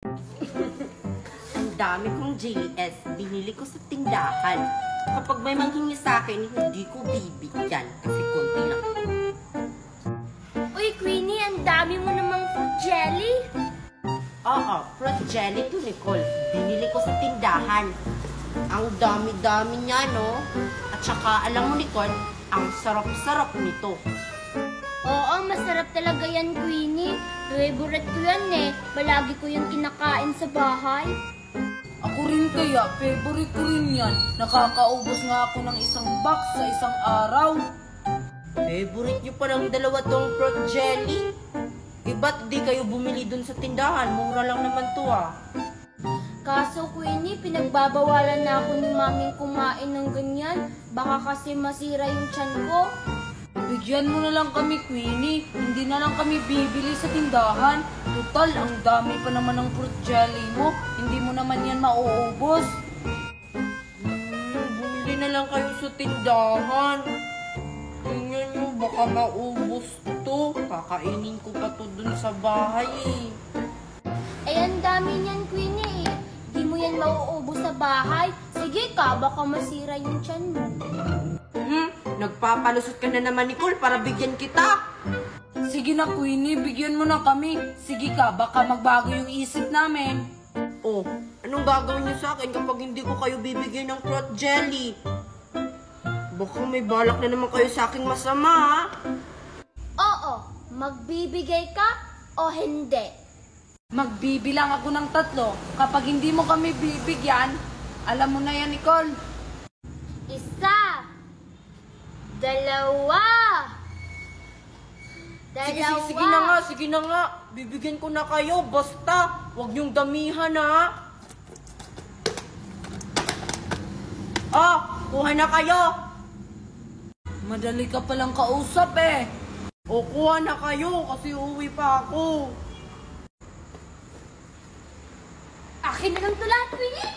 Ang dami kong JS, binili ko sa tindahan. Kapag may manghingi sa akin, hindi ko bibigyan kasi konti lang. Uy, Queenie, ang dami mo namang fruit jelly. Oo, fruit jelly to, Nicole. Binili ko sa tindahan. Ang dami-dami niya, no? At saka, alam mo, Nicole, ang sarap-sarap nito. Oo, masarap talaga yan, Queenie. Favorite ko yan eh. Palagi ko yung kinakain sa bahay. Ako rin kaya, favorite ko rin yan. Nakakaubos nga ako ng isang box sa isang araw. Favorite niyo pa ng dalawa tong fruit jelly? Ba't di kayo bumili dun sa tindahan? Mura lang naman to ah. Kaso, Queenie, pinagbabawalan na ako ni maming kumain ng ganyan. Baka kasi masira yung tiyan ko. Bigyan mo na lang kami, Queenie. Hindi na lang kami bibili sa tindahan. Total, ang dami pa naman ng fruit jelly mo. Hindi mo naman yan mauubos. Bumili na lang kayo sa tindahan. Tingnan nyo, baka maubos to. Kakainin ko pa to dun sa bahay eh. Eh, ang dami niyan, Queenie eh. Di mo yan mauubos sa bahay. Sige ka, baka masira yung tiyan mo. Nagpapalusot ka na naman, Nicole, para bigyan kita. Sige na, Queenie, bigyan mo na kami. Sige ka, baka magbago yung isip namin. Oh, anong gagawin niyo sa akin kapag hindi ko kayo bibigyan ng fruit jelly? Baka may balak na naman kayo sa aking masama, ha? Oo, magbibigay ka o hindi? Magbibilang ako ng 3. Kapag hindi mo kami bibigyan, alam mo na yan, Nicole. 1, 2, 2. Sige na nga. Bibigyan ko na kayo, basta. Huwag niyong damihan, ha? Kuha na kayo. Madali ka palang kausap eh. O, kuha na kayo kasi uuwi pa ako. Akin na lang ito lahat, Queenie.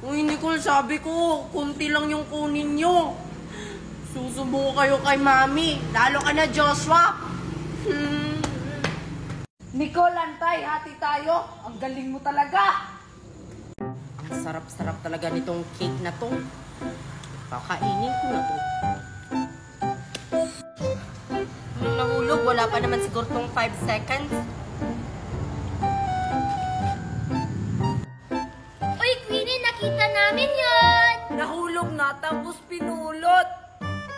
Uy, Nicole, sabi ko, kunti lang yung kunin nyo. Susubo kayo kay Mami. Lalo ka na, Joshua. Nicole, Antay, hati tayo. Ang galing mo talaga. Ang sarap-sarap talaga nitong cake na to. Kakainin ko na to. Nung nahulog, wala pa naman siguro tong 5 seconds. Uy, Queenie, nakita namin yon. Nahulog na, tapos pinulot.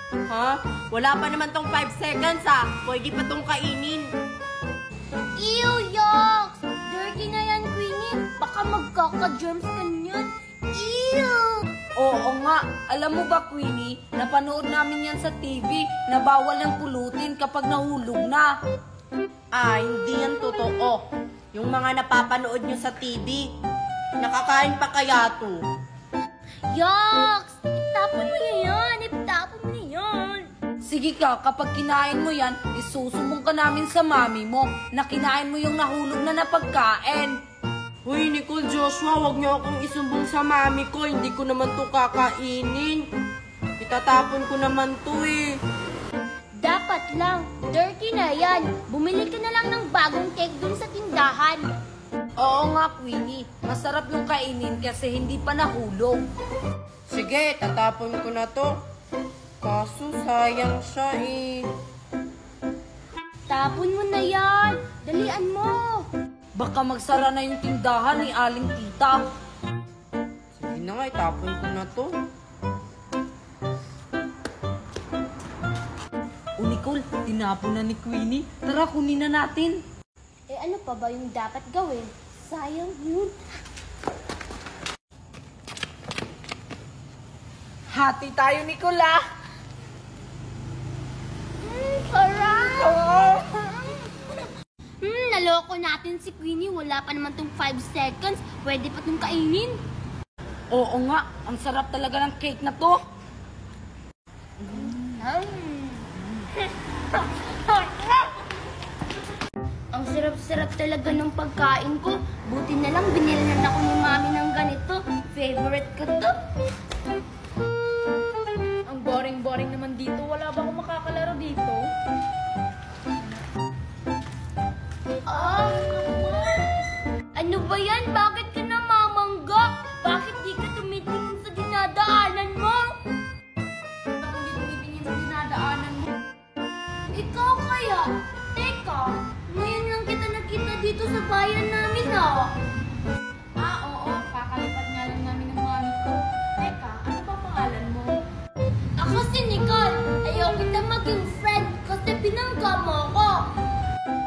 Ha? Wala pa naman tong 5 seconds, ha? Pwede pa tong kainin. Ew, yucks! Dirty na yan, Queenie. Baka magkaka-germs ka niyan. Ew! Oo nga. Alam mo ba, Queenie, napanood namin yan sa TV na bawal ang pulutin kapag nahulog na. Hindi yan totoo. Yung mga napapanood nyo sa TV, nakakain pa kaya to? Yucks! Itapon mo yan! Itapon mo yan! Sige ka, kapag kinain mo yan, isusumbong ka namin sa mami mo na kinain mo yung nahulog na napagkain. Hoy, Nicole, Joshua, wag niyo akong isumbong sa mami ko. Hindi ko naman to kakainin. Itatapon ko naman to eh. Dapat lang. Dirty na yan. Bumili ka na lang ng bagong cake dun sa tindahan. Oo nga, Queenie. Masarap yung kainin kasi hindi pa nahulog. Sige, tatapon ko na to. Kaso sayang siya eh. Tapon mo na yan. Dalian mo. Baka magsara na yung tindahan ni Aling Tita. Sige na nga, itapon ko na to. O Nicole, tinapon na ni Queenie. Tara, kunin na natin. Eh ano pa ba yung dapat gawin? Sayang yun. Hati tayo, Nicole, ah. Sarap! Naloko natin si Queenie. Wala pa naman tong 5 seconds. Pwede pa tong kainin. Oo nga, ang sarap talaga ng cake na to. Ang sarap-sarap talaga ng pagkain ko. Buti na lang binilhan ako ni Mami ng ganito. Favorite ko to. Ang boring-boring naman dito. Wala ba akong makakalaro dito? Oh, ba yan? Bakit ka namamangga? Bakit di ka tumitingin sa dinadaanan mo? Bakit hindi tumitingin sa dinadaanan mo? Ikaw kaya? Teka, ngayon lang kita nakita dito sa bayan namin ah. Oo, kakalipat nga lang namin ng mami ko. Teka, ano ba pangalan mo? Ako si Nicole. Ayaw kita maging friend kasi pinangga mo ako.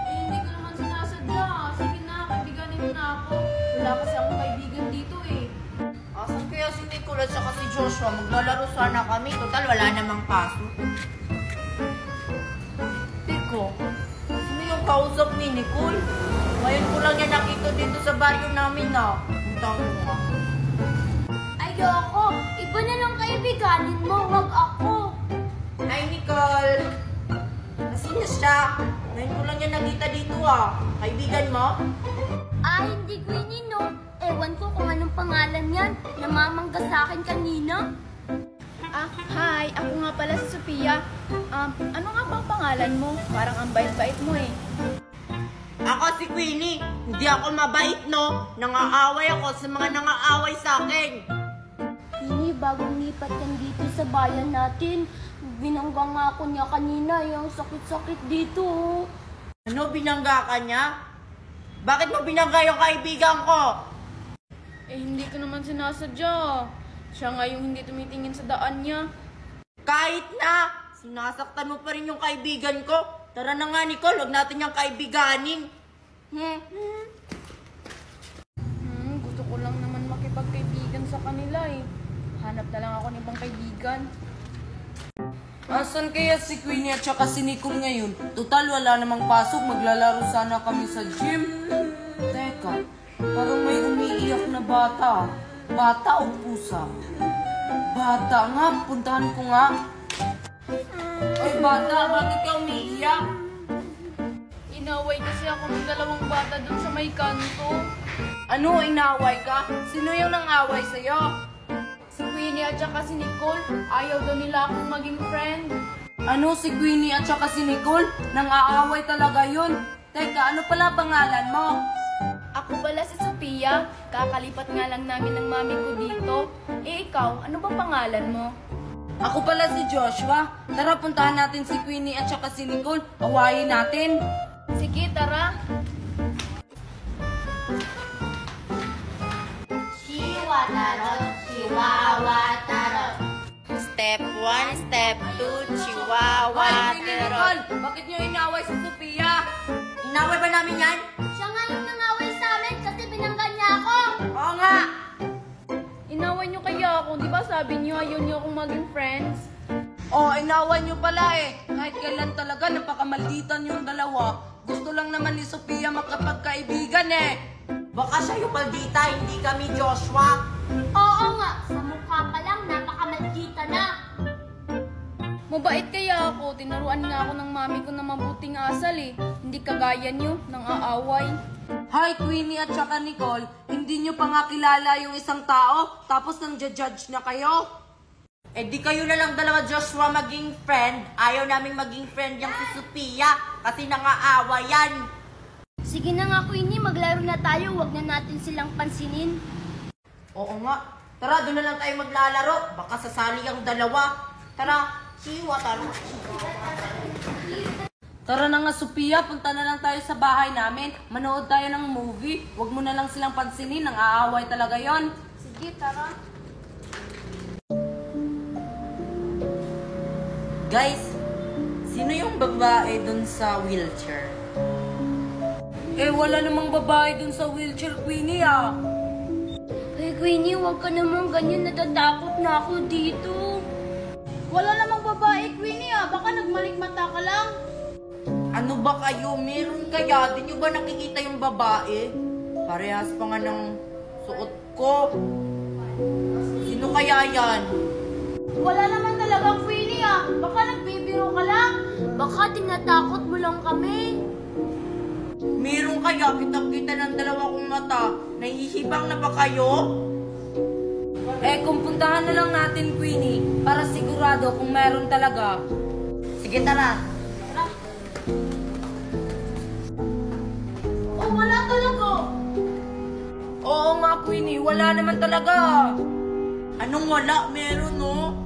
Hindi ko naman sinasadya. Sige na, kaibiganin mo na ako. Wala kasi akong kaibigan dito eh. Asan kaya si Nicole at saka si Joshua? Maglalaro sana kami. Total, wala namang paso. Teko, sino yung kausap ni Nicole? Ngayon ko lang yan nakita dito sa baryo namin na. Ang tango ka. Ayoko. Iba na lang kaibiganin mo, wag ako. Hi, Nicole. Nasino siya? Ngayon ko lang yan nakita dito ah. Kaibigan mo? Hindi ko inino. Ewan ko kung anong pangalan yan. Namamangga sa akin kanina. Hi. Ako nga pala si Sophia. Ano nga bang pangalan mo? Parang ang bait-bait mo eh. Ako si Queenie. Hindi ako mabait, no? Nangaaway ako sa mga nangaaway sa akin. Ini, bagong lipat yan dito sa bayan natin. Binangga nga ako niya kanina. Yung sakit-sakit dito. Ano, binangga ka niya? Bakit mo binangga yung kaibigan ko? Hindi ko naman sinasadya. Siya nga yung hindi tumitingin sa daan niya. Kahit na, sinasaktan mo pa rin yung kaibigan ko. Tara na nga, Nicole, huwag natin yung kaibiganin. Gusto ko lang naman makipagkaibigan sa kanila eh. Hanap na lang ako ng ibang kaibigan. Asan kaya si Queenie at saka si Nicole ngayon? Total, wala namang pasok. Maglalaro sana kami sa gym. Teka, parang may umiiyak na bata. Bata o pusa? Bata nga, puntahan ko nga. Ay bata, bakit ka umiiyak? Inaway kasi ako ng dalawang bata dun sa may kanto. Ano, inaway ka? Sino yung nang-away sa'yo? Si Queenie at saka si Nicole, ayaw daw nila akong maging friend. Ano, si Queenie at saka si Nicole? Nang-aaway talaga yun. Teka, ano pala pangalan mo? Ako pala si Sophia, kakalipat nga lang namin ng mami ko dito. Ikaw, ano bang pangalan mo? Ako pala si Joshua. Tara, puntahan natin si Queenie at saka si Nicole. Awayin natin. Sige, tara. Chiwa tarot, chihuahua tarot. Step 1, step 2, chihuahua, Ay, Queenie, terot. Nicole, bakit nyo inaway si Sophia? Inaway ba namin yan? Siya nga yung nangaway sa amin kasi binangga niya ako. Oo nga. Inaway niyo kaya ako, di ba sabi niyo ayaw niyo akong maging friends? Oh, inaway nyo pala eh. Kahit kailan talaga, napakamalditan yung dalawa. Gusto lang naman ni Sophia makapagkaibigan eh. Baka siya yung maldita, hindi kami Joshua. Oo nga, sa mukha pa lang napakamalgita na. Mabait kaya ako, tinuruan nga ako ng mami ko na mabuting asal eh. Hindi kagaya niyo, nang aaway. Hi, Queenie at saka Nicole. Hindi nyo pa nga kilala yung isang tao, tapos nang judge na kayo. Eh di kayo na lang dalawa Joshua maging friend. Ayaw naming maging friend yung si Sophia kasi nangaawa yan. Sige na nga, Queenie, maglaro na tayo. Huwag na natin silang pansinin. Oo nga. Tara, doon na lang tayo maglalaro. Baka sasali ang dalawa. Tara, siwa, tara. Tara na nga, Sophia. Punta na lang tayo sa bahay namin. Manood tayo ng movie. Huwag mo na lang silang pansinin. Nang aaway talaga yon. Sige, tara. Guys, sino yung babae dun sa wheelchair? Eh, wala namang babae dun sa wheelchair, Queenie ah. Hey, Queenie, huwag ka naman ganyan. Natatakot na ako dito. Wala namang babae, Queenie ah. Baka nagmalikmata ka lang. Ano ba kayo? Meron kaya? Di nyo ba nakikita yung babae? Parehas pa nga ng suot ko. Sino kaya yan? Wala naman talaga, Queenie ah. Baka nagbibiro ka lang. Baka tinatakot mo lang kami. Meron kaya? Kitang-kita ng dalawa kong mata. Nahihibang na ba kayo? Eh, kung puntahan na lang natin, Queenie, para sigurado kung meron talaga. Sige, tara. Oh, wala talaga. Queenie. Wala naman talaga. Anong wala? Meron, no?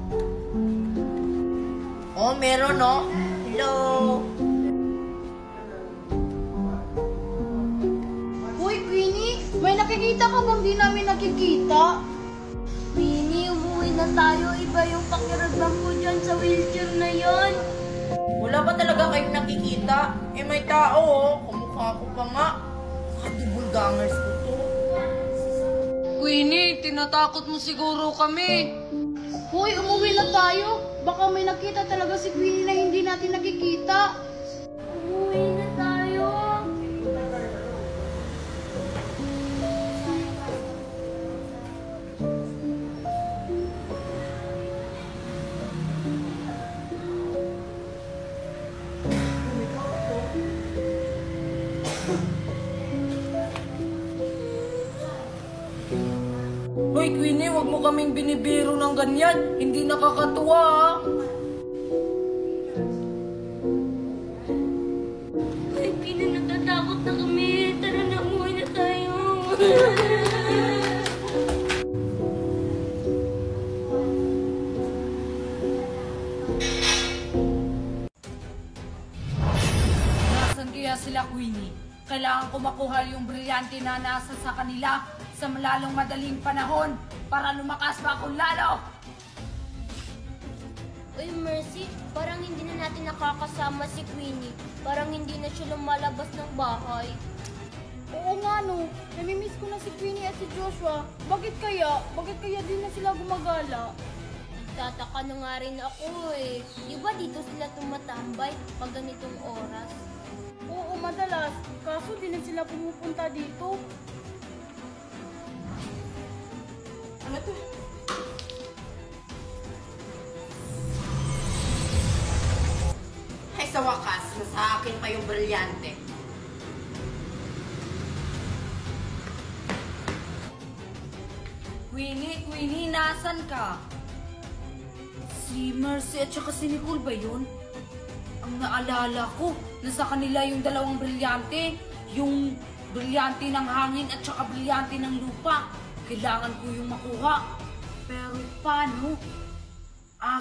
Oh, meron, no? Hello? Uy, Queenie, may nakikita ka bang di namin nakikita? Queenie, umuwi na tayo. Iba yung pakiramdam ko dyan sa wheelchair na yon. Wala ba talaga kayong nakikita? Eh, may tao, oh. Kumukha ko pa nga. Kadibulgangers ko to. Queenie, tinatakot mo siguro kami. Uy, umuwi na tayo. Baka may nakita talaga si Queenie na hindi natin nakikita. Umuwi na tayo. Hoy Queenie, wag mo kaming binibiro ng ganyan. Hindi nakakatuwa ah. Ay, Queenie, natatakot na kami. Tara na, umuwi na tayo. Nasaan kaya sila, Queenie? Kailangan ko makuha yung brilyante na nasa sa kanila sa malalong madaling panahon para lumakas pa ako lalo. Uy, Mercy, parang hindi na natin nakakasama si Queenie. Parang hindi na siya lumalabas ng bahay. Oo nga no, namimiss ko na si Queenie at si Joshua. Bakit kaya? Bakit kaya din na sila gumagala? Tataka na nga rin ako eh. Di ba dito sila tumatambay pag ganitong oras? Oo, madalas. Kaso di na sila pumupunta dito. Ano to? Ay, sa wakas, nasa akin pa yung brilyante. Queenie, nasan ka? Si Mercy at saka si Nicole ba yun? Ang naalala ko, nasa kanila yung dalawang brilyante. Yung brilyante ng hangin at saka brilyante ng lupa. Kailangan ko yung makuha. Pero paano?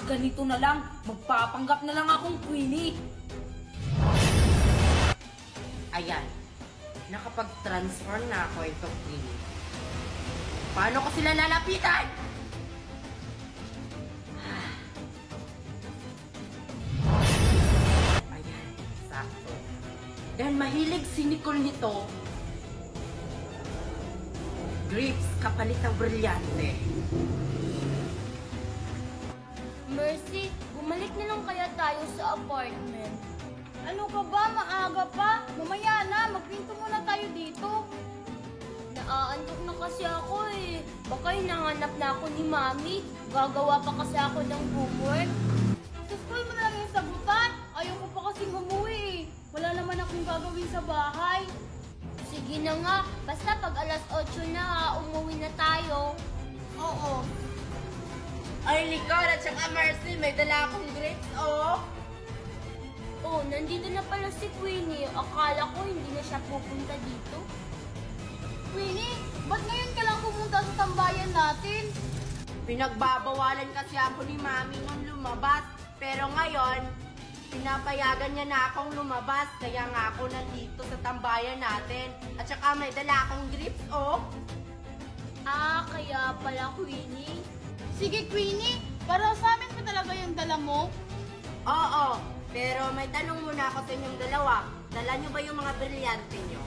Ganito na lang. Magpapanggap na lang akong Queenie. Ayan. Nakapag-transform na ako ito, Queenie. Paano ko sila lalapitan? Ayan, sakto. Dahil mahilig si Nicole nito, grapes kapalit ng brilyante. Mercy, bumalik na lang kaya tayo sa apartment. Ano ka ba? Maaga pa? Mamaya na, magpinto muna tayo dito. Naaantok na kasi ako eh. Baka hinahanap na ako ni Mami. Gagawa pa kasi ako ng homework. Sa school mo na lang yung sagutan. Ayaw ko pa kasing umuwi eh. Wala naman akong gagawin sa bahay. Sige na nga, basta pag alas 8 na, umuwi na tayo. Oo. Ay, Nicole at saka Mercy, may dala akong grapes, oh. Oh, nandito na pala si Queenie. Akala ko hindi na siya pupunta dito. Queenie, ba't ngayon ka lang pumunta sa tambayan natin? Pinagbabawalan kasi ako ni Mami nung lumabas. Pero ngayon, pinapayagan niya na akong lumabas. Kaya nga ako nandito sa tambayan natin. At saka may dala akong grapes, oh. Kaya pala Queenie. Sige, Queenie, para sa amin pa talaga yung dala mo? Oo, pero may tanong muna ako sa inyong dalawa. Dala niyo ba yung mga brilyante niyo?